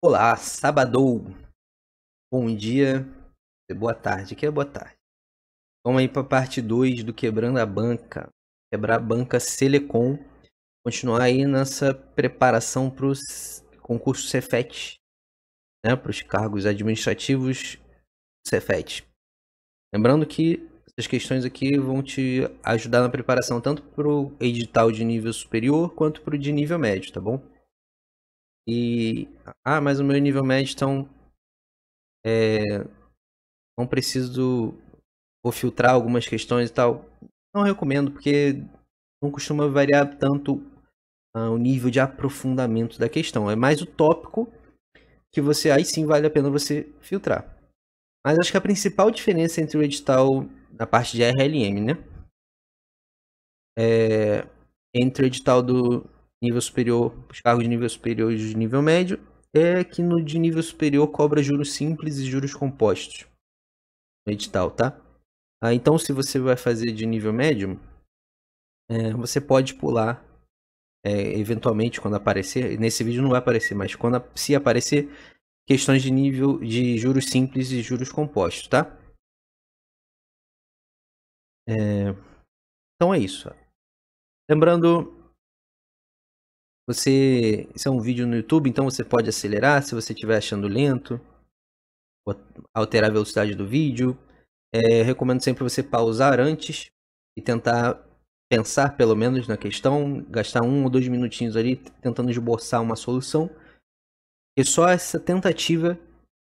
Olá, sabadou. Bom dia, boa tarde. Aqui é boa tarde. Vamos aí para a parte 2 do Quebrando a Banca. Quebrar a banca Selecom. Continuar aí nessa preparação para os concursos Cefet, né? Para os cargos administrativos Cefet. Lembrando que essas questões aqui vão te ajudar na preparação tanto para o edital de nível superior quanto para o de nível médio, tá bom? Mas o meu nível médio, então, não preciso. Vou filtrar algumas questões e tal. Não recomendo, porque não costuma variar tanto o nível de aprofundamento da questão. É mais o tópico que você, aí sim vale a pena você filtrar. Mas acho que a principal diferença entre o edital na parte de RLM, né? Entre o edital do nível superior, os cargos de nível superior e de nível médio, é que no de nível superior cobra juros simples e juros compostos no edital, tá? Então, se você vai fazer de nível médio, você pode pular, eventualmente, quando aparecer. Nesse vídeo não vai aparecer, mas se aparecer, questões de nível de juros simples e juros compostos, tá? Então é isso. Lembrando, isso é um vídeo no YouTube, então você pode acelerar se você estiver achando lento, alterar a velocidade do vídeo. Recomendo sempre você pausar antes e tentar pensar pelo menos na questão, gastar 1 ou 2 minutinhos ali tentando esboçar uma solução. E só essa tentativa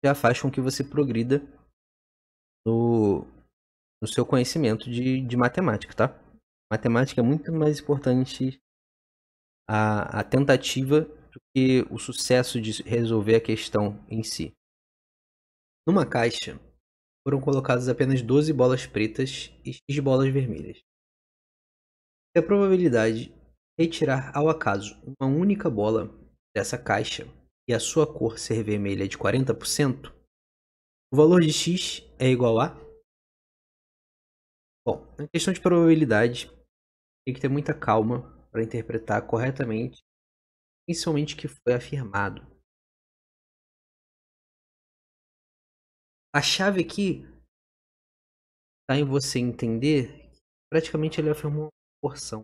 já faz com que você progrida no seu conhecimento de matemática, tá? Matemática é muito mais importante a tentativa do que o sucesso de resolver a questão em si. Numa caixa, foram colocadas apenas 12 bolas pretas e X bolas vermelhas. Se a probabilidade de retirar ao acaso uma única bola dessa caixa e a sua cor ser vermelha é de 40%, o valor de X é igual a... Bom, na questão de probabilidade, tem que ter muita calma para interpretar corretamente, principalmente o que foi afirmado. A chave aqui está em você entender que praticamente ele afirmou uma porção.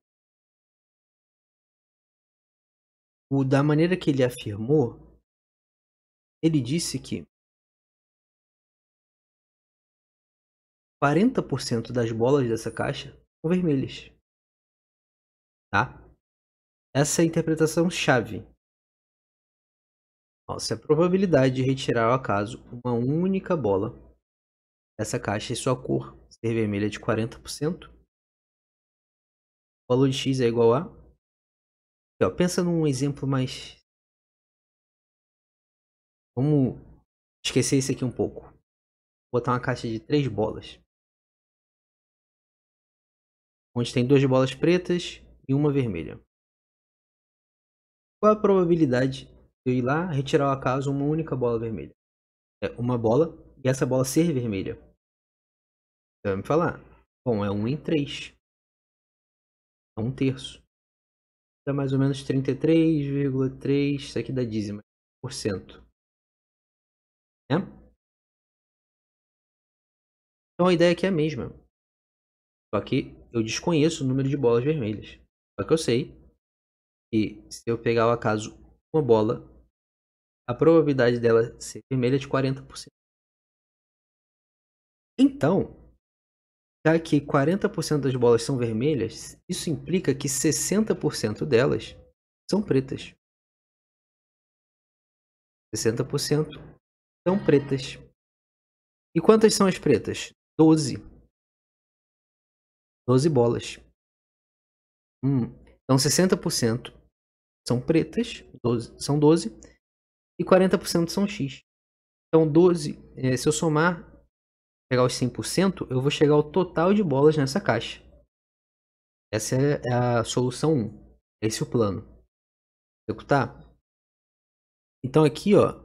Da maneira que ele afirmou, ele disse que 40% das bolas dessa caixa são vermelhas. Tá? Essa é a interpretação chave. Se a probabilidade de retirar ao acaso uma única bola dessa caixa e sua cor ser vermelha é de 40%, o valor de X é igual a... Pensa num exemplo mais... Vamos esquecer isso aqui um pouco. Vou botar uma caixa de 3 bolas, onde tem 2 bolas pretas e uma vermelha. Qual a probabilidade de eu ir lá retirar ao acaso uma única bola vermelha? É uma bola e essa bola ser vermelha. Você vai me falar? Bom, é 1 em 3. É 1/3. Dá mais ou menos 33,3. Isso aqui dá dízima. Por cento. Né? Então a ideia aqui é a mesma. Só que eu desconheço o número de bolas vermelhas. Só que eu sei que se eu pegar ao acaso uma bola, a probabilidade dela ser vermelha é de 40%. Então, já que 40% das bolas são vermelhas, isso implica que 60% delas são pretas. 60% são pretas. E quantas são as pretas? 12. 12 bolas. Então 60% são pretas, são 12, e 40% são X. Então 12, se eu somar, pegar os 100%, eu vou chegar ao total de bolas nessa caixa. Essa é a solução 1. Esse é o plano. Executar? Então aqui, ó,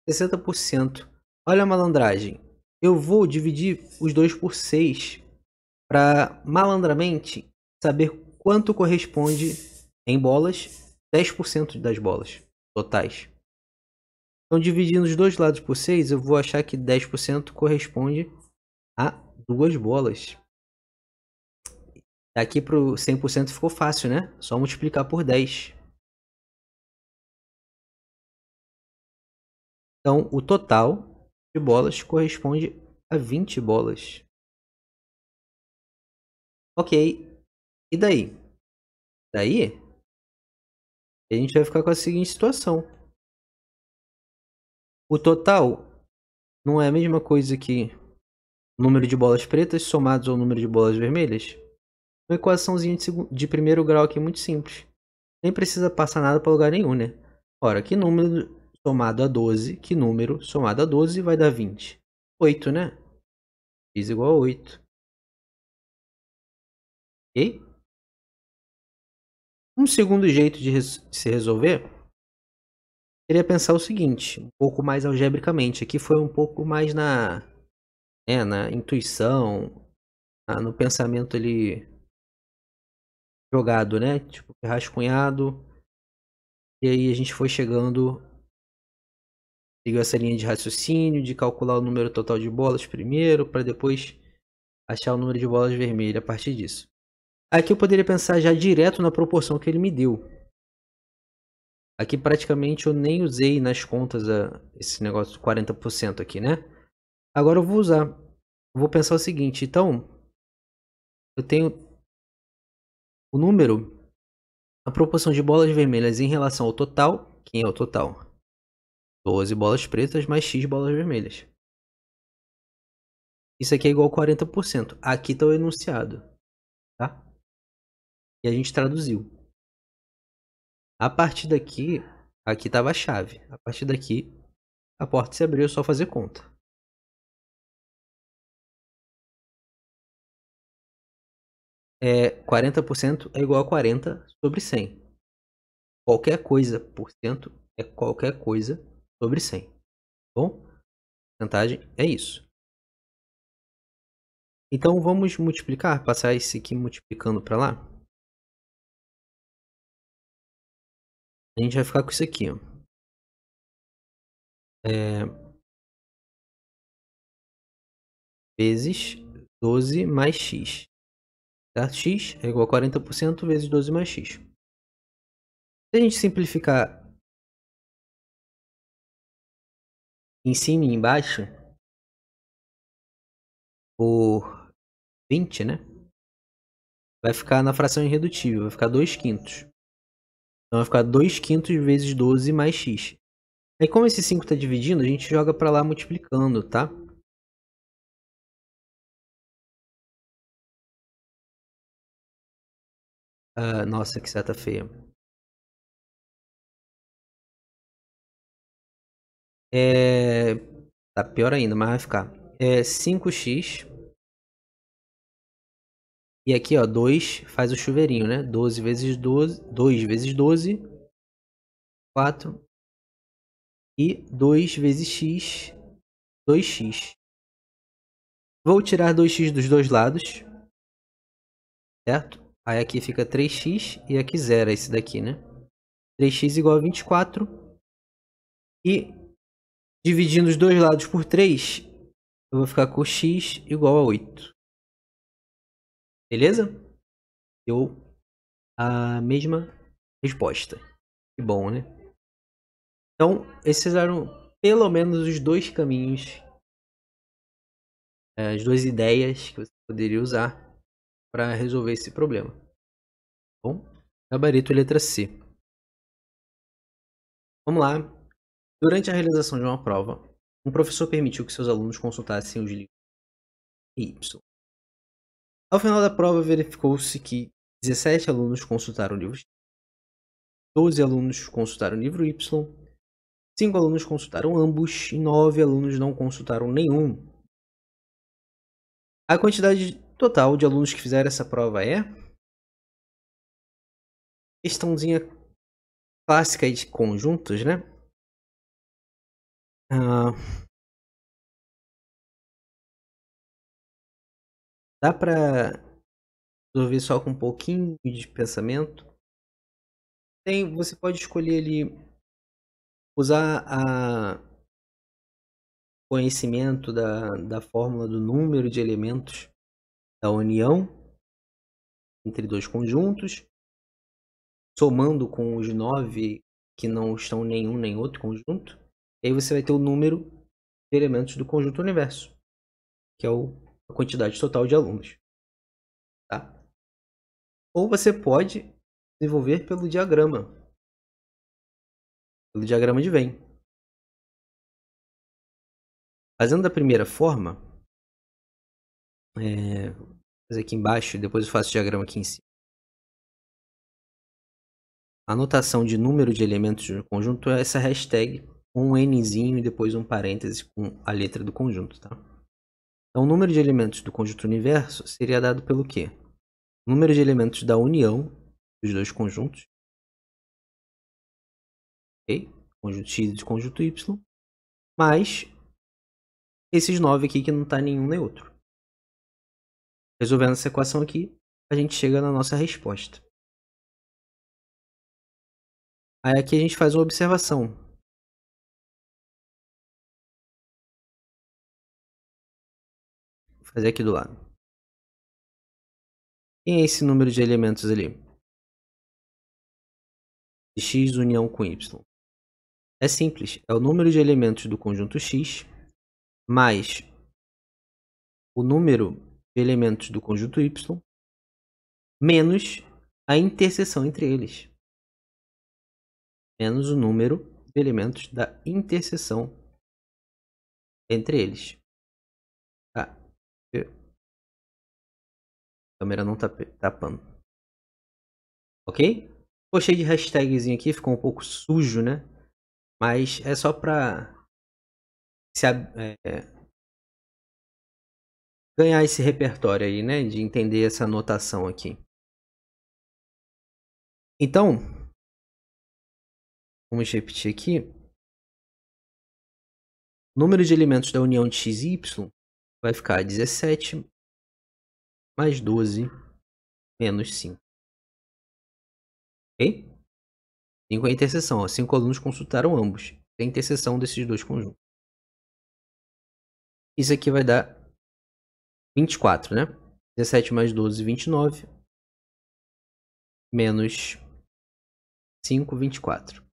60%. Olha a malandragem. Eu vou dividir os dois por 6 para malandramente saber quanto corresponde em bolas, 10% das bolas totais. Então, dividindo os dois lados por 6, eu vou achar que 10% corresponde a 2 bolas. Daqui para o 100% ficou fácil, né? Só multiplicar por 10. Então, o total de bolas corresponde a 20 bolas. Ok. E daí? Daí, a gente vai ficar com a seguinte situação. O total não é a mesma coisa que o número de bolas pretas somados ao número de bolas vermelhas? Uma equaçãozinha de primeiro grau aqui muito simples. Nem precisa passar nada para lugar nenhum, né? Ora, que número somado a 12, que número somado a 12 vai dar 20? 8, né? X igual a 8. Ok? Um segundo jeito de se resolver seria pensar o seguinte, um pouco mais algebricamente. Aqui foi um pouco mais na intuição, no pensamento ali jogado, né? Tipo, rascunhado. E aí a gente foi chegando, seguiu essa linha de raciocínio, de calcular o número total de bolas primeiro, para depois achar o número de bolas vermelhas a partir disso. Aqui eu poderia pensar já direto na proporção que ele me deu. Aqui praticamente eu nem usei nas contas esse negócio de 40% aqui, né? Agora eu vou usar. Eu vou pensar o seguinte, então, eu tenho o número, a proporção de bolas vermelhas em relação ao total. Quem é o total? 12 bolas pretas mais X bolas vermelhas. Isso aqui é igual a 40%. Aqui está o enunciado, tá? E a gente traduziu. A partir daqui, aqui estava a chave. A partir daqui, a porta se abriu, é só fazer conta. 40% é igual a 40 sobre 100. Qualquer coisa por cento é qualquer coisa sobre 100. Bom? Porcentagem é isso. Então vamos multiplicar, passar esse aqui multiplicando para lá. A gente vai ficar com isso aqui, ó. Vezes 12 mais x. Certo? X é igual a 40% vezes 12 mais x. Se a gente simplificar em cima e embaixo por 20, né? Vai ficar na fração irredutível, vai ficar 2 quintos. Então vai ficar 2 quintos vezes 12 mais x. Aí como esse 5 está dividindo, a gente joga para lá multiplicando, tá? Nossa, que seta feia. Tá pior ainda, mas vai ficar. 5x. E aqui, ó, 2 faz o chuveirinho, né? 12 vezes 12. 2 vezes 12. 4. E 2 vezes x. 2x. Vou tirar 2x dos dois lados. Certo? Aí aqui fica 3x e aqui zero, esse daqui, né? 3x igual a 24. E dividindo os dois lados por 3, eu vou ficar com x igual a 8. Beleza? Deu a mesma resposta. Que bom, né? Então, esses eram pelo menos os dois caminhos, as duas ideias que você poderia usar para resolver esse problema. Bom, gabarito letra C. Vamos lá. Durante a realização de uma prova, um professor permitiu que seus alunos consultassem os livros Y. Ao final da prova, verificou-se que 17 alunos consultaram o livro X, 12 alunos consultaram o livro Y, 5 alunos consultaram ambos e 9 alunos não consultaram nenhum. A quantidade total de alunos que fizeram essa prova é... Questãozinha clássica de conjuntos, né? Dá para resolver só com um pouquinho de pensamento. Você pode escolher ali usar a conhecimento da fórmula do número de elementos da união entre dois conjuntos, somando com os 9 que não estão nenhum nem outro conjunto, e aí você vai ter o número de elementos do conjunto universo, que é a quantidade total de alunos. Tá? Ou você pode desenvolver pelo diagrama de Venn. Fazendo da primeira forma, vou fazer aqui embaixo, depois eu faço o diagrama aqui em cima. A notação de número de elementos do conjunto é essa hashtag, um nzinho e depois um parêntese com a letra do conjunto. Tá? Então, o número de elementos do conjunto universo seria dado pelo quê? O número de elementos da união dos dois conjuntos. Ok? Conjunto X e conjunto Y. Mais esses 9 aqui que não está nenhum nem outro. Resolvendo essa equação aqui, a gente chega na nossa resposta. Aí aqui a gente faz uma observação. Vou fazer aqui do lado. Quem é esse número de elementos ali? De X união com Y. É simples. É o número de elementos do conjunto X mais o número de elementos do conjunto Y menos a interseção entre eles. Menos o número de elementos da interseção entre eles. Tá. A câmera não tá tapando. Ok? Ficou cheio de hashtagzinho aqui, ficou um pouco sujo, né? Mas é só pra ganhar esse repertório aí, né? De entender essa notação aqui. Então, vamos repetir aqui. O número de elementos da união de x e y vai ficar 17 mais 12 menos 5. Ok? 5 é a interseção. 5 alunos consultaram ambos. É a interseção desses dois conjuntos. Isso aqui vai dar 24, né? 17 mais 12, 29. Menos 5, 24.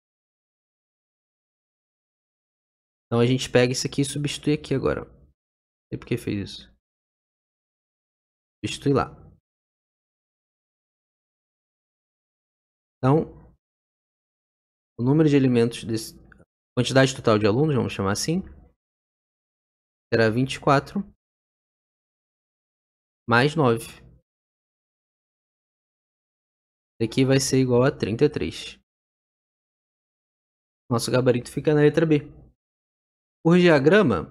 Então a gente pega isso aqui e substitui aqui agora. Não sei por que fez isso. Substitui lá. Então, o número de elementos desse... quantidade total de alunos, vamos chamar assim, será 24 mais 9. Aqui vai ser igual a 33. Nosso gabarito fica na letra B. Por diagrama,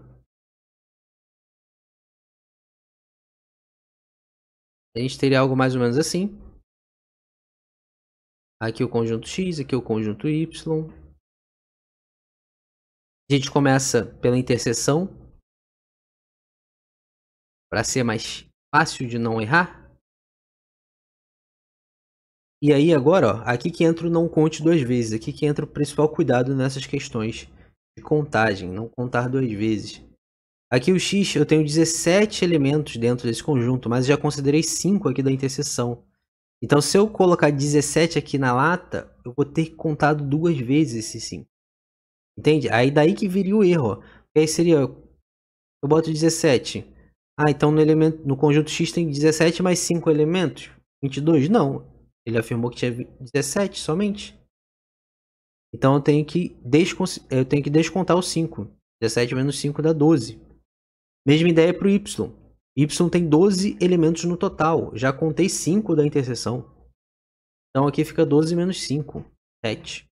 a gente teria algo mais ou menos assim. Aqui o conjunto X, aqui o conjunto Y. A gente começa pela interseção, para ser mais fácil de não errar. E aí agora, ó, aqui que entra o não conte duas vezes. Aqui que entra o principal cuidado nessas questões de contagem, não contar duas vezes. Aqui o X, eu tenho 17 elementos dentro desse conjunto, mas já considerei 5 aqui da interseção. Então, se eu colocar 17 aqui na lata, eu vou ter contado duas vezes esse 5. Entende? Aí daí que viria o erro. Porque aí seria, eu boto 17. Ah, então no conjunto X tem 17 mais 5 elementos? 22? Não. Ele afirmou que tinha 17 somente. Então eu tenho que descontar o 5. 17 menos 5 dá 12. Mesma ideia para o Y. Y tem 12 elementos no total. Já contei 5 da interseção. Então aqui fica 12 menos 5. 7.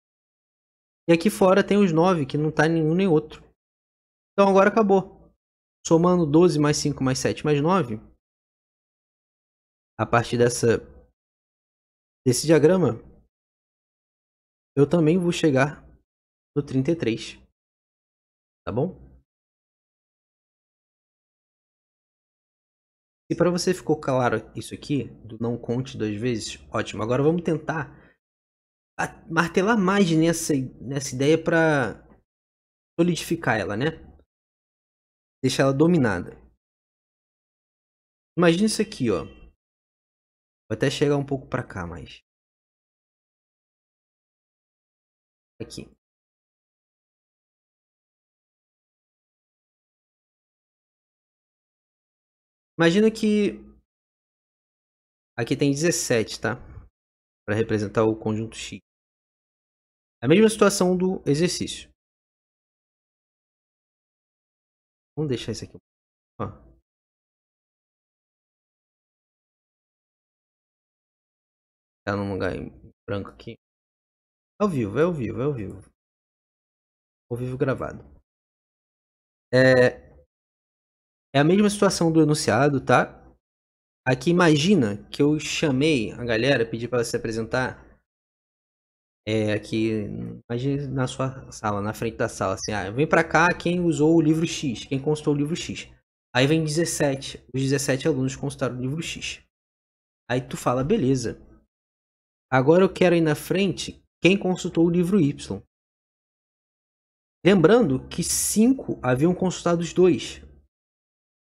E aqui fora tem os 9, que não está nenhum nem outro. Então agora acabou. Somando 12 mais 5 mais 7 mais 9. A partir desse diagrama, eu também vou chegar no 33. Tá bom? E para você ficou claro isso aqui, do não conte duas vezes, ótimo. Agora vamos tentar martelar mais nessa ideia para solidificar ela, né? Deixar ela dominada. Imagina isso aqui, ó. Vou até chegar um pouco pra cá, mas... Aqui. Imagina que... Aqui tem 17, tá? Para representar o conjunto X. A mesma situação do exercício. Vamos deixar isso aqui. Ó. Tá num lugar em branco aqui. Ao vivo, é ao vivo, é ao vivo. Ao vivo gravado. É a mesma situação do enunciado, tá? Aqui imagina que eu chamei a galera, pedi para ela se apresentar. Aqui, imagina na sua sala, na frente da sala, assim, vem pra cá quem usou o livro X, quem consultou o livro X. Aí vem 17, os 17 alunos consultaram o livro X. Aí tu fala, beleza. Agora eu quero ir na frente quem consultou o livro Y. Lembrando que 5 haviam consultado os 2.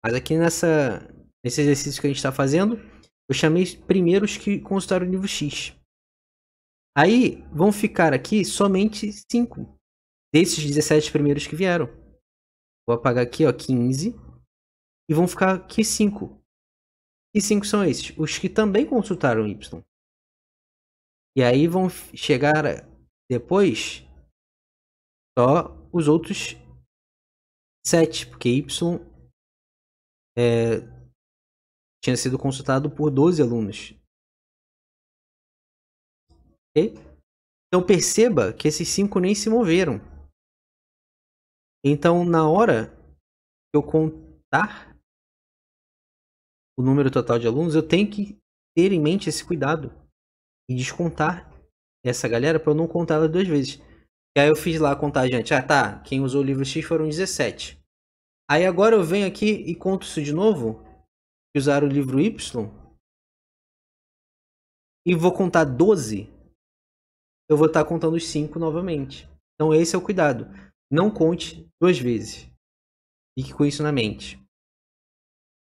Mas aqui nesse exercício que a gente está fazendo, eu chamei primeiro os que consultaram o livro X. Aí vão ficar aqui somente 5 desses 17 primeiros que vieram. Vou apagar aqui, ó, 15. E vão ficar aqui 5. E 5 são esses? Os que também consultaram Y. E aí vão chegar depois só os outros 7. Porque Y tinha sido consultado por 12 alunos. Ok? Então perceba que esses 5 nem se moveram. Então na hora que eu contar o número total de alunos, eu tenho que ter em mente esse cuidado e descontar essa galera para eu não contar ela 2 vezes. E aí eu fiz lá a contagem antes. Tá, quem usou o livro X foram 17. Aí agora eu venho aqui e conto isso de novo, que usaram o livro Y, e vou contar 12. Eu vou estar contando os 5 novamente. Então esse é o cuidado. Não conte 2 vezes. Fique com isso na mente.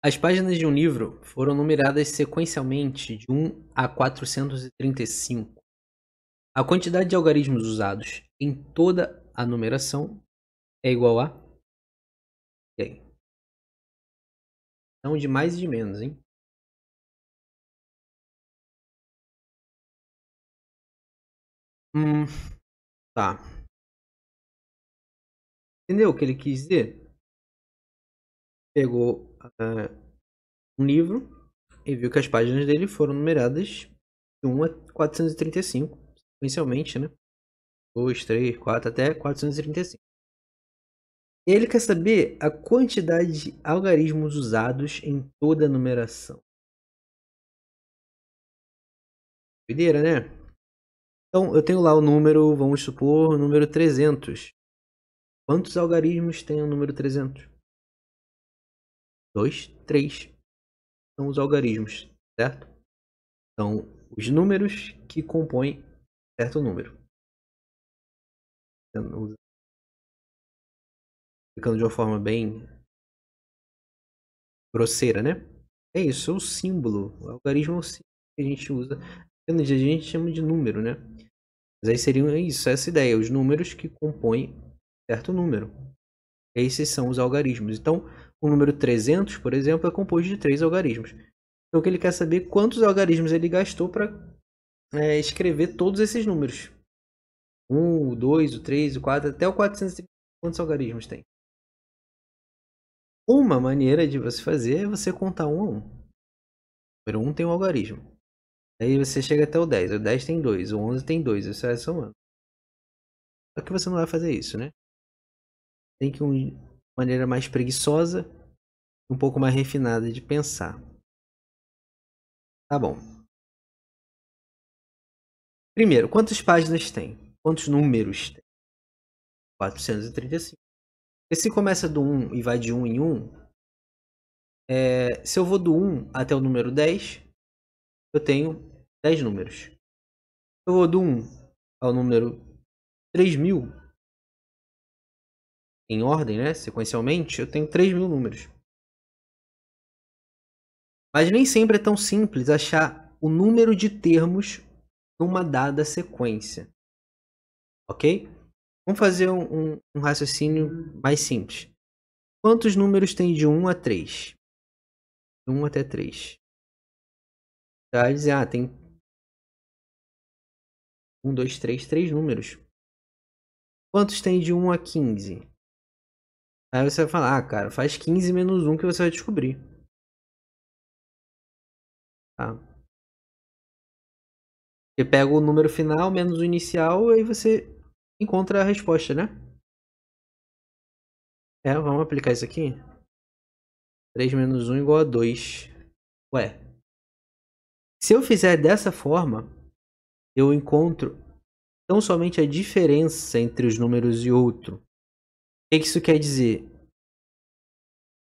As páginas de um livro foram numeradas sequencialmente de 1 a 435. A quantidade de algarismos usados em toda a numeração é igual a... E aí? Então, de mais e de menos, hein? Tá. Entendeu o que ele quis dizer? Pegou um livro e viu que as páginas dele foram numeradas de 1 a 435, sequencialmente, né? 2, 3, 4, até 435. Ele quer saber a quantidade de algarismos usados em toda a numeração. Doideira, né? Então, eu tenho lá o número, vamos supor, o número 300. Quantos algarismos tem o número 300? 2, 3. São os algarismos, certo? São os números que compõem certo número. Ficando de uma forma bem grosseira, né? É isso, é o símbolo. O algarismo é o símbolo que a gente usa. No dia a dia a gente chama de número, né? Mas aí seriam isso, essa ideia, os números que compõem certo número. Esses são os algarismos. Então, o número 300, por exemplo, é composto de 3 algarismos. Então, o que ele quer saber é quantos algarismos ele gastou para escrever todos esses números. 1, o 2, o 3, o 4, até o 430. Quantos algarismos tem? Uma maneira de você fazer é você contar 1 a 1. O número 1 tem um algarismo. Aí você chega até o 10. O 10 tem 2. O 11 tem 2. Isso é somando. Só que você não vai fazer isso, né? Tem que uma maneira mais preguiçosa, um pouco mais refinada de pensar. Tá bom. Primeiro, quantas páginas tem? Quantos números tem? 435. E se começa do 1 e vai de 1 em 1, se eu vou do 1 até o número 10, eu tenho 10 números. Se eu vou do 1 ao número 3000, em ordem, né, sequencialmente, eu tenho 3.000 números. Mas nem sempre é tão simples achar o número de termos numa dada sequência. Ok? Vamos fazer um raciocínio mais simples. Quantos números tem de 1 a 3? De 1 até 3. Você vai dizer, tem 1, 2, 3, 3 números. Quantos tem de 1 a 15? Aí você vai falar, cara, faz 15 menos 1 que você vai descobrir. Tá? Você pega o número final menos o inicial e aí você encontra a resposta, né? Vamos aplicar isso aqui. 3 menos 1 igual a 2. Ué. Se eu fizer dessa forma, eu encontro tão somente a diferença entre os números e outro. O que isso quer dizer? Vou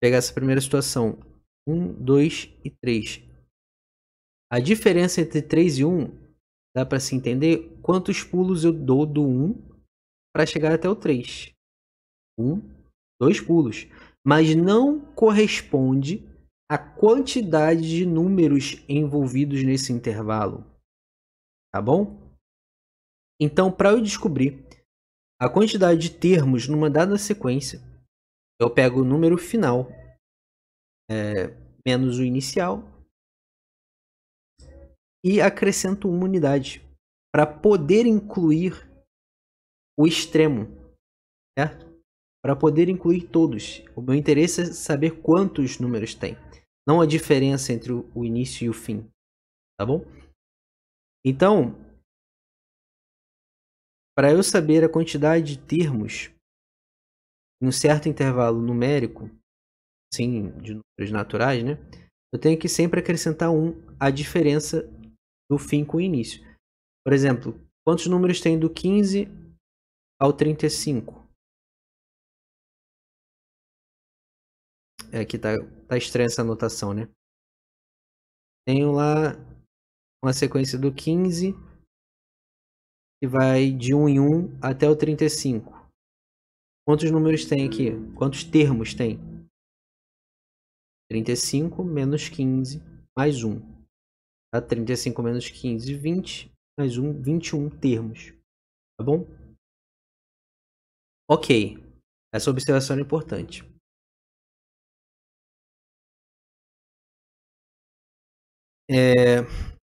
pegar essa primeira situação. 1, 2 e 3. A diferença entre 3 e 1, dá para se entender quantos pulos eu dou do 1 para chegar até o 3. 1, 2 pulos. Mas não corresponde à quantidade de números envolvidos nesse intervalo. Tá bom? Então, para eu descobrir a quantidade de termos numa dada sequência, eu pego o número final menos o inicial e acrescento uma unidade para poder incluir o extremo, certo? Para poder incluir todos. O meu interesse é saber quantos números tem, não a diferença entre o início e o fim, tá bom? Então, para eu saber a quantidade de termos em um certo intervalo numérico, sim, de números naturais, né? Eu tenho que sempre acrescentar a diferença do fim com o início. Por exemplo, quantos números tem do 15 ao 35? Aqui tá estranha essa anotação, né? Tenho lá uma sequência do 15 que vai de 1 em 1 até o 35. Quantos números tem aqui? Quantos termos tem? 35 menos 15 mais 1. Tá? 35 menos 15, 20. Mais 1, 21 termos. Tá bom? Ok. Essa observação é importante.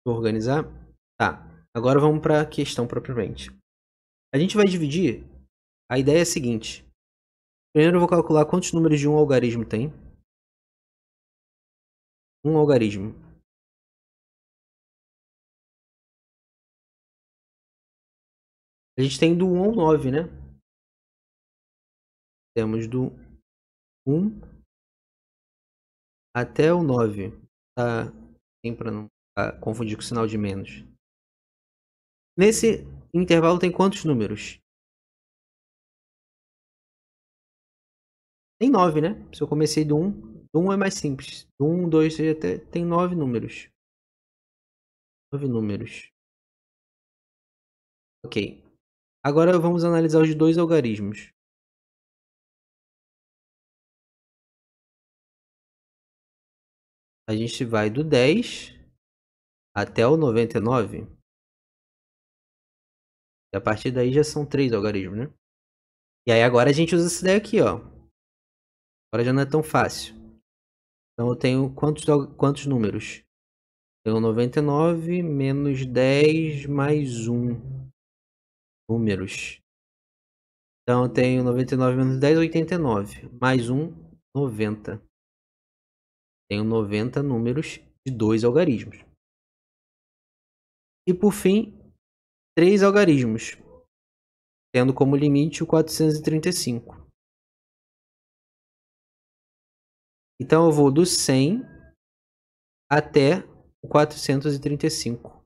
Vou organizar. Tá. Agora vamos para a questão propriamente. A gente vai dividir. A ideia é a seguinte. Primeiro eu vou calcular quantos números de um algarismo tem. Um algarismo. A gente tem do 1 ao 9, né? Temos do 1 até o 9. Tá? Para não confundir com o sinal de menos. Nesse intervalo tem quantos números? Tem 9, né? Se eu comecei do 1 é mais simples. Do 1, 2, 3 até tem 9 números. 9 números. Ok. Agora vamos analisar os dois algarismos. A gente vai do 10 até o 99. E a partir daí já são 3 algarismos, né? E aí agora a gente usa essa ideia aqui, ó. Agora já não é tão fácil. Então eu tenho quantos números? Tenho 99 menos 10 mais 1 números. Então eu tenho 99 menos 10, 89. Mais 1, 90. Tenho 90 números de 2 algarismos. E por fim, 3 algarismos, tendo como limite o 435. Então eu vou do 100 até o 435.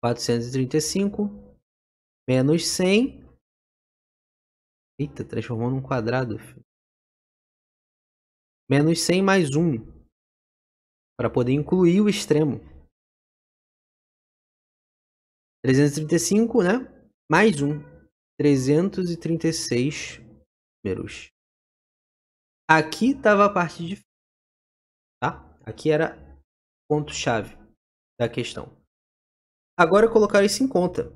435 menos 100. Eita, transformou num quadrado. Menos 100 mais 1. Para poder incluir o extremo. 335, né? Mais 1. 336 números. Aqui estava a parte difícil, tá? Aqui era o ponto-chave da questão. Agora colocar isso em conta.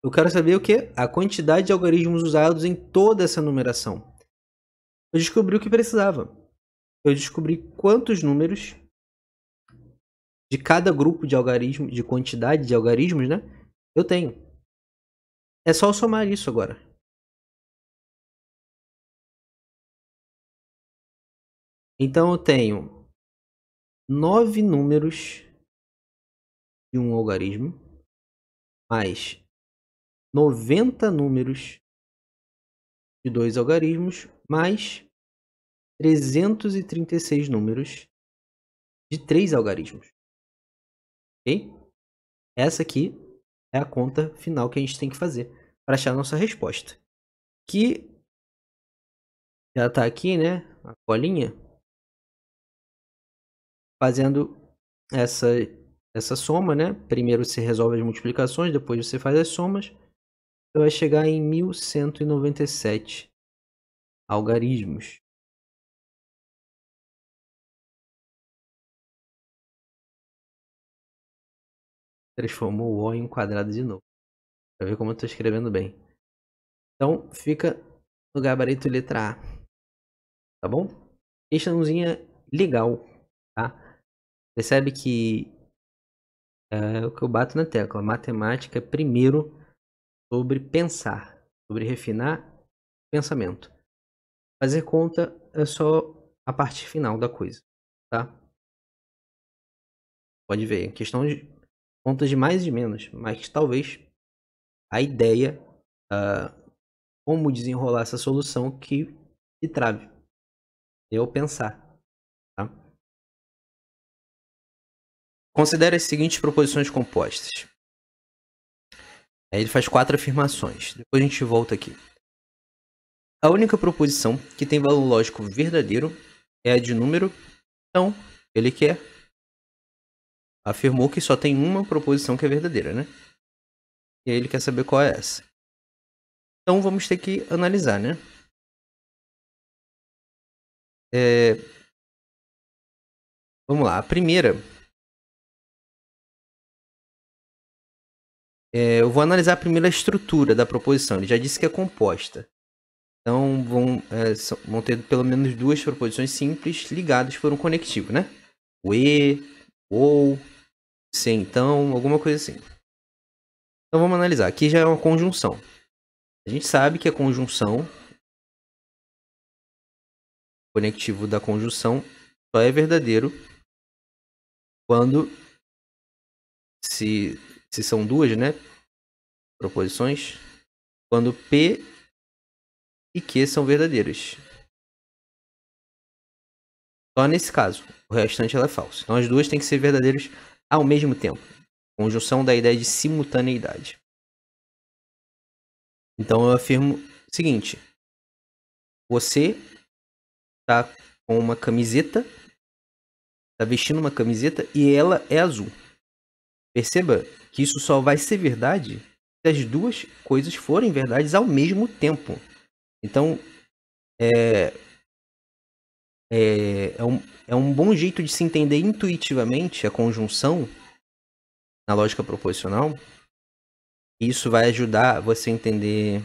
Eu quero saber o que? A quantidade de algarismos usados em toda essa numeração. Eu descobri o que precisava. Eu descobri quantos números de cada grupo de algarismos, de quantidade de algarismos, né? Eu tenho. É só eu somar isso agora. Então eu tenho 9 números de um algarismo, mais 90 números de 2 algarismos, mais 336 números de 3 algarismos. Ok? Essa aqui é a conta final que a gente tem que fazer para achar a nossa resposta. Que já está aqui, né? A colinha. Fazendo essa soma, né? Primeiro você resolve as multiplicações, depois você faz as somas. Você vai chegar em 1197 algarismos. Transformou o O em um quadrado de novo. Para ver como eu estou escrevendo bem. Então, fica no gabarito letra A. Tá bom? Questãozinha legal, tá? Percebe que é o que eu bato na tecla. Matemática é primeiro sobre pensar, sobre refinar pensamento. Fazer conta é só a parte final da coisa, tá? Pode ver, questão de contas de mais e de menos, mas talvez a ideia, como desenrolar essa solução que trave. Eu pensar, tá? Considere as seguintes proposições compostas. Aí ele faz 4 afirmações. Depois a gente volta aqui. A única proposição que tem valor lógico verdadeiro é a de número. Então, ele afirmou que só tem uma proposição que é verdadeira, né? E aí ele quer saber qual é essa. Então vamos ter que analisar, né? Vamos lá, a primeira. Eu vou analisar primeiro a estrutura da proposição. Ele já disse que é composta. Então vão ter pelo menos 2 proposições simples ligadas por um conectivo, né? O e, ou, se então, alguma coisa assim. Então vamos analisar. Aqui já é uma conjunção. A gente sabe que a conjunção, o conectivo da conjunção, só é verdadeiro quando se são 2, né, proposições, quando P e Q são verdadeiras. Só nesse caso. O restante ela é falso. Então as duas têm que ser verdadeiras ao mesmo tempo. Conjunção da ideia de simultaneidade. Então eu afirmo o seguinte. Você tá com uma camiseta, tá vestindo uma camiseta e ela é azul. Perceba que isso só vai ser verdade se as duas coisas forem verdades ao mesmo tempo. Então, é um bom jeito de se entender intuitivamente a conjunção na lógica proposicional. Isso vai ajudar você a entender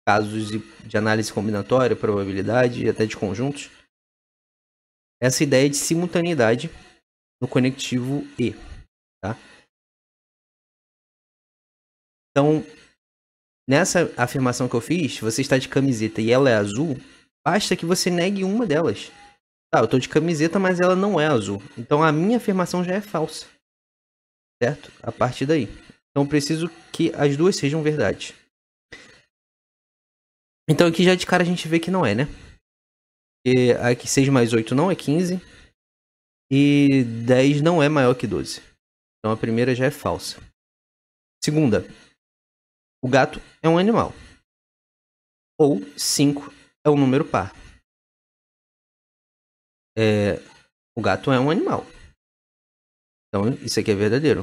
casos de análise combinatória, probabilidade e até de conjuntos. Essa ideia de simultaneidade no conectivo E. Tá? Então, nessa afirmação que eu fiz, você está de camiseta e ela é azul, basta que você negue uma delas. Tá, eu estou de camiseta, mas ela não é azul. Então a minha afirmação já é falsa. Certo? A partir daí. Então preciso que as duas sejam verdade. Então aqui já de cara a gente vê que não é, né? Porque aqui 6 mais 8 não é 15. E 10 não é maior que 12. Então a primeira já é falsa. Segunda. O gato é um animal. Ou 5 é um número par. O gato é um animal. Então isso aqui é verdadeiro.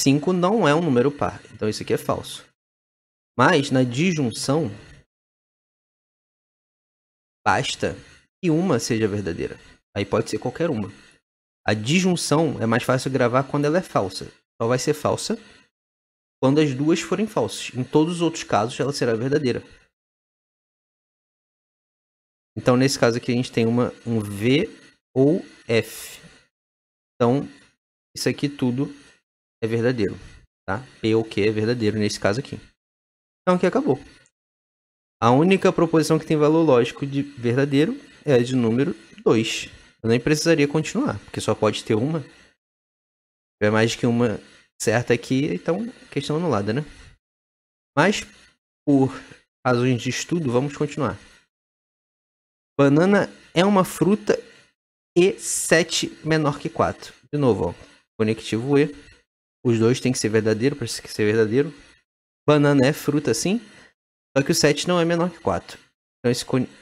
5 não é um número par, então isso aqui é falso. Mas na disjunção, basta que uma seja verdadeira. Aí pode ser qualquer uma. A disjunção é mais fácil gravar quando ela é falsa. Só vai ser falsa quando as duas forem falsas. Em todos os outros casos, ela será verdadeira. Então, nesse caso aqui, a gente tem um V ou F. Então, isso aqui tudo é verdadeiro. Tá? P ou Q é verdadeiro nesse caso aqui. Então, aqui acabou. A única proposição que tem valor lógico de verdadeiro é a de número 2. Eu nem precisaria continuar, porque só pode ter uma. Se tiver mais que uma certa aqui, então questão anulada, né? Mas, por razões de estudo, vamos continuar. Banana é uma fruta e 7 menor que 4. De novo, ó, conectivo E. Os dois tem que ser verdadeiro para ser verdadeiro. Banana é fruta, sim. Só que o 7 não é menor que 4.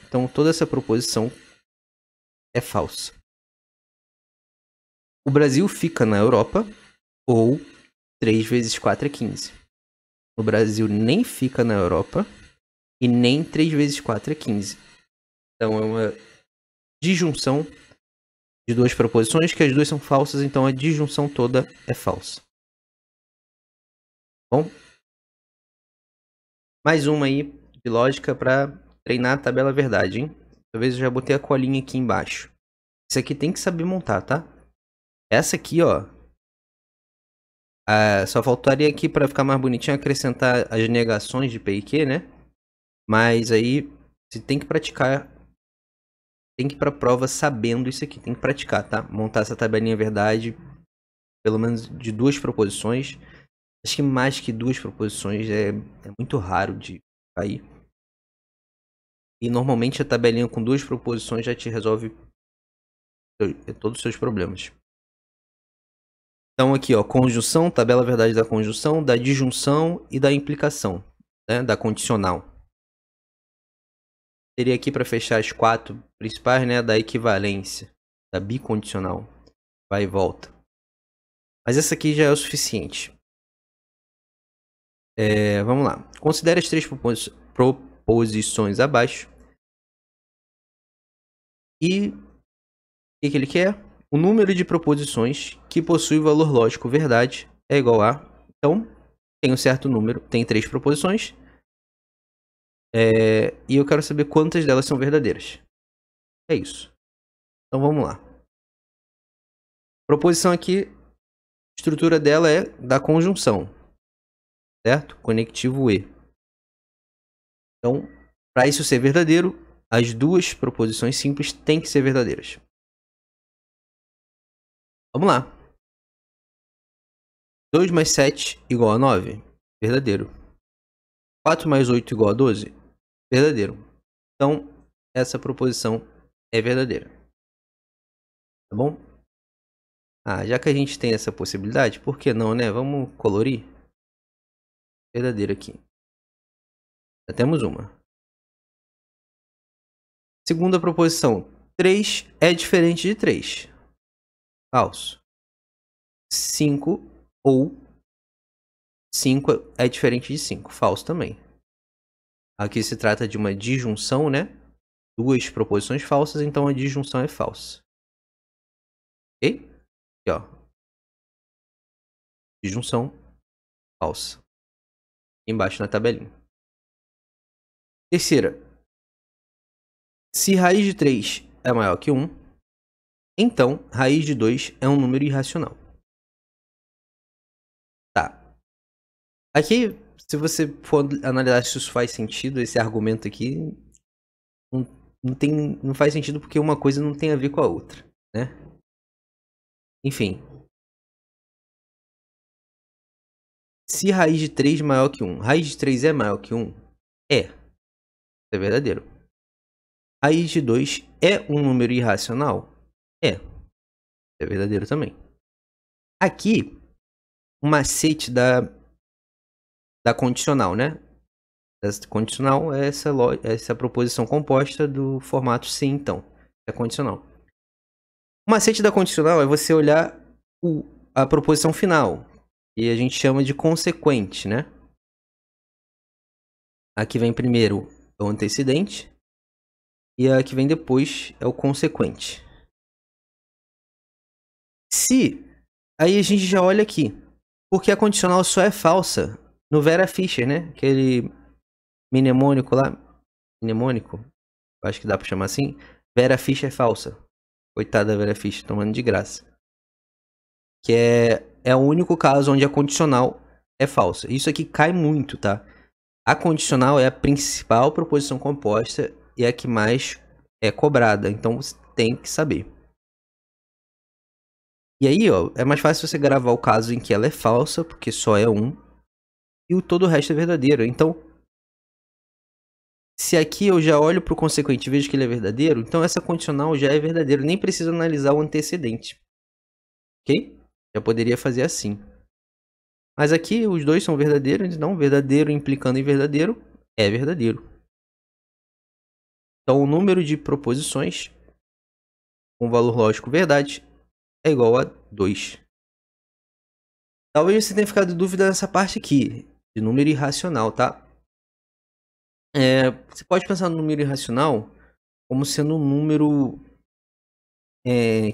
Então toda essa proposição é falsa. O Brasil fica na Europa, ou 3 vezes 4 é 15. O Brasil nem fica na Europa e nem 3 vezes 4 é 15. Então é uma disjunção de duas proposições, que as duas são falsas, então a disjunção toda é falsa. Bom? Mais uma aí de lógica para treinar a tabela verdade, hein? Talvez eu já botei a colinha aqui embaixo. Isso aqui tem que saber montar, tá? Essa aqui, ó. Só faltaria aqui para ficar mais bonitinho acrescentar as negações de P e Q, né? Mas aí você tem que praticar. Tem que ir pra prova sabendo isso aqui. Tem que praticar, tá? Montar essa tabelinha verdade. Pelo menos de duas proposições. Acho que mais que duas proposições é muito raro de cair. E normalmente a tabelinha com duas proposições já te resolve todos os seus problemas. Então aqui, ó, conjunção, tabela verdade da conjunção, da disjunção e da implicação, né, da condicional. Teria aqui para fechar as 4 principais, né, da equivalência, da bicondicional, vai e volta. Mas essa aqui já é o suficiente. Vamos lá. Considere as 3 proposições abaixo. E o que ele quer? O número de proposições que possui valor lógico verdade é igual a... Então, tem um certo número, tem 3 proposições. E eu quero saber quantas delas são verdadeiras. É isso. Então, vamos lá. Proposição aqui, a estrutura dela é da conjunção. Certo? Conectivo E. Então, para isso ser verdadeiro, as duas proposições simples têm que ser verdadeiras. Vamos lá. 2 mais 7 igual a 9. Verdadeiro. 4 mais 8 igual a 12. Verdadeiro. Então, essa proposição é verdadeira. Tá bom? Já que a gente tem essa possibilidade, por que não, né? Vamos colorir. Verdadeiro aqui. Já temos uma. Segunda proposição. 3 é diferente de 3. Falso. 5 ou 5 é diferente de 5. Falso também. Aqui se trata de uma disjunção, né? Duas proposições falsas, então a disjunção é falsa. Ok? Aqui, ó. Disjunção falsa. Embaixo na tabelinha. Terceira. Se raiz de 3 é maior que 1, então raiz de 2 é um número irracional. Tá. Aqui, se você for analisar se isso faz sentido, esse argumento aqui não faz sentido porque uma coisa não tem a ver com a outra, né? Enfim. Se raiz de 3 é maior que 1, raiz de 3 é maior que 1? É. Isso é verdadeiro. Raiz de 2 é um número irracional? É. Isso é verdadeiro também. Aqui, o macete da condicional, né? Essa condicional é essa proposição composta do formato sim, então. É condicional. O macete da condicional é você olhar a proposição final. E a gente chama de consequente, né? A que vem primeiro é o antecedente. E a que vem depois é o consequente. Se... Aí a gente já olha aqui. Porque a condicional só é falsa no Vera Fischer, né? Aquele mnemônico lá. Mnemônico? Acho que dá pra chamar assim. Vera Fischer é falsa. Coitada da Vera Fischer, tomando de graça. Que é o único caso onde a condicional é falsa. Isso aqui cai muito, tá? A condicional é a principal proposição composta e é a que mais é cobrada. Então você tem que saber. E aí, ó, é mais fácil você gravar o caso em que ela é falsa, porque só é um, e todo o resto é verdadeiro. Então, se aqui eu já olho para o consequente e vejo que ele é verdadeiro, então essa condicional já é verdadeira. Nem preciso analisar o antecedente. Ok? Já poderia fazer assim. Mas aqui os dois são verdadeiros, então verdadeiro implicando em verdadeiro é verdadeiro. Então o número de proposições com valor lógico verdade é igual a 2. Talvez você tenha ficado em dúvida nessa parte aqui, de número irracional, tá? Você pode pensar no número irracional como sendo um número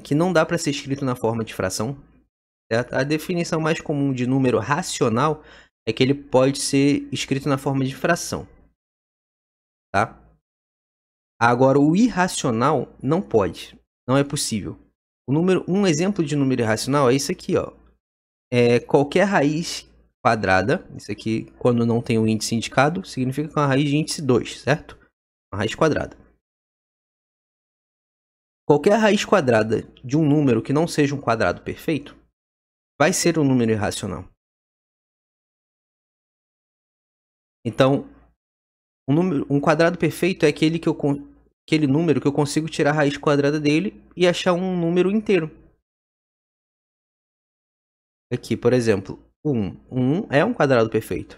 que não dá para ser escrito na forma de fração. Certo? A definição mais comum de número racional é que ele pode ser escrito na forma de fração. Tá? Agora, o irracional não pode. Não é possível. Um exemplo de número irracional é isso aqui, ó. Qualquer raiz quadrada, isso aqui, quando não tem o índice indicado, significa que é uma raiz de índice 2, certo? Uma raiz quadrada. Qualquer raiz quadrada de um número que não seja um quadrado perfeito vai ser um número irracional. Então, um quadrado perfeito é aquele número que eu consigo tirar a raiz quadrada dele e achar um número inteiro. Aqui, por exemplo, 1. 1 é um quadrado perfeito.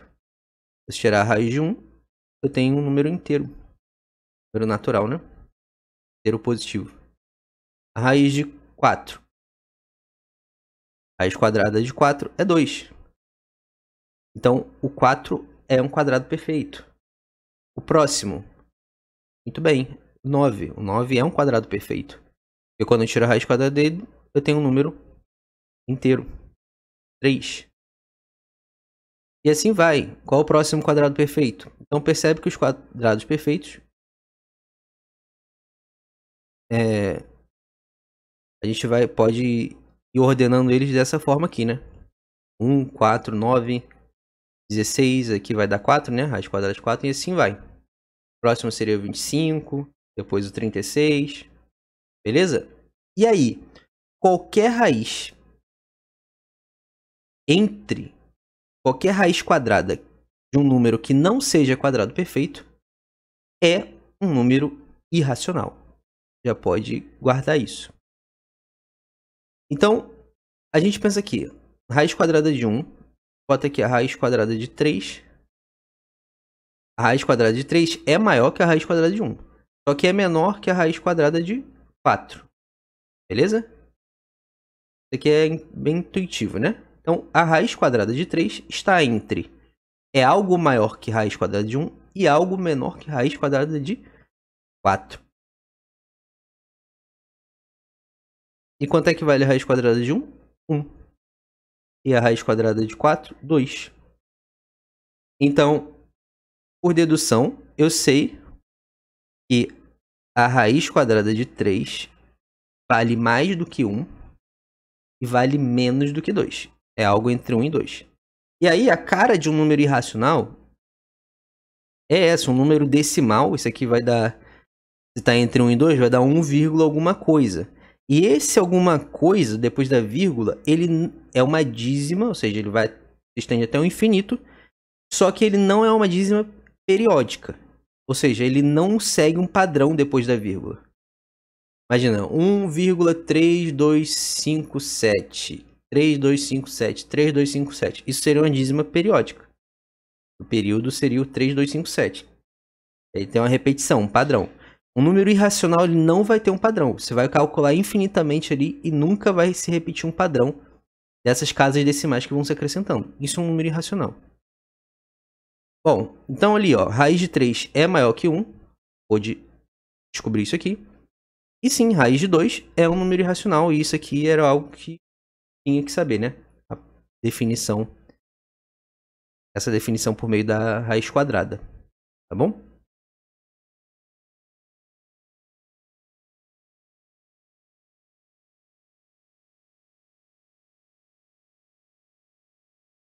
Se eu tirar a raiz de 1, eu tenho um número inteiro. Número natural, né? Inteiro positivo. A raiz de 4. A raiz quadrada de 4 é 2. Então, o 4 é um quadrado perfeito. O próximo. Muito bem. 9. O 9 é um quadrado perfeito. E quando eu tiro a raiz quadrada dele, eu tenho um número inteiro. 3. E assim vai. Qual o próximo quadrado perfeito? Então percebe que os quadrados perfeitos a gente pode ir ordenando eles dessa forma aqui, né? 1, 4, 9, 16, aqui vai dar 4, né? Raiz quadrada de 4 e assim vai. O próximo seria o 25, depois o 36, beleza? E aí, qualquer raiz quadrada de um número que não seja quadrado perfeito é um número irracional. Já pode guardar isso. Então, a gente pensa aqui, raiz quadrada de 1, bota aqui a raiz quadrada de 3. A raiz quadrada de 3 é maior que a raiz quadrada de 1, só que é menor que a raiz quadrada de 4. Beleza? Isso aqui é bem intuitivo, né? Então, a raiz quadrada de 3 está entre algo maior que raiz quadrada de 1 e algo menor que raiz quadrada de 4. E quanto é que vale a raiz quadrada de 1? 1. E a raiz quadrada de 4? 2. Então, por dedução, eu sei que a raiz quadrada de 3 vale mais do que 1 e vale menos do que 2. É algo entre 1 e 2. E aí, a cara de um número irracional é essa, um número decimal. Isso aqui vai dar, se está entre 1 e 2, vai dar 1, alguma coisa. E esse alguma coisa, depois da vírgula, ele é uma dízima, ou seja, ele vai se estende até o infinito, só que ele não é uma dízima periódica. Ou seja, ele não segue um padrão depois da vírgula. Imagina, 1,3257. 3257, 3257. Isso seria uma dízima periódica. O período seria o 3257. Aí tem uma repetição, um padrão. Um número irracional ele não vai ter um padrão. Você vai calcular infinitamente ali e nunca vai se repetir um padrão dessas casas decimais que vão se acrescentando. Isso é um número irracional. Bom, então ali, ó, raiz de 3 é maior que 1. Pode descobrir isso aqui. E sim, raiz de 2 é um número irracional. E isso aqui era algo que tinha que saber, né? A definição. Essa definição por meio da raiz quadrada. Tá bom?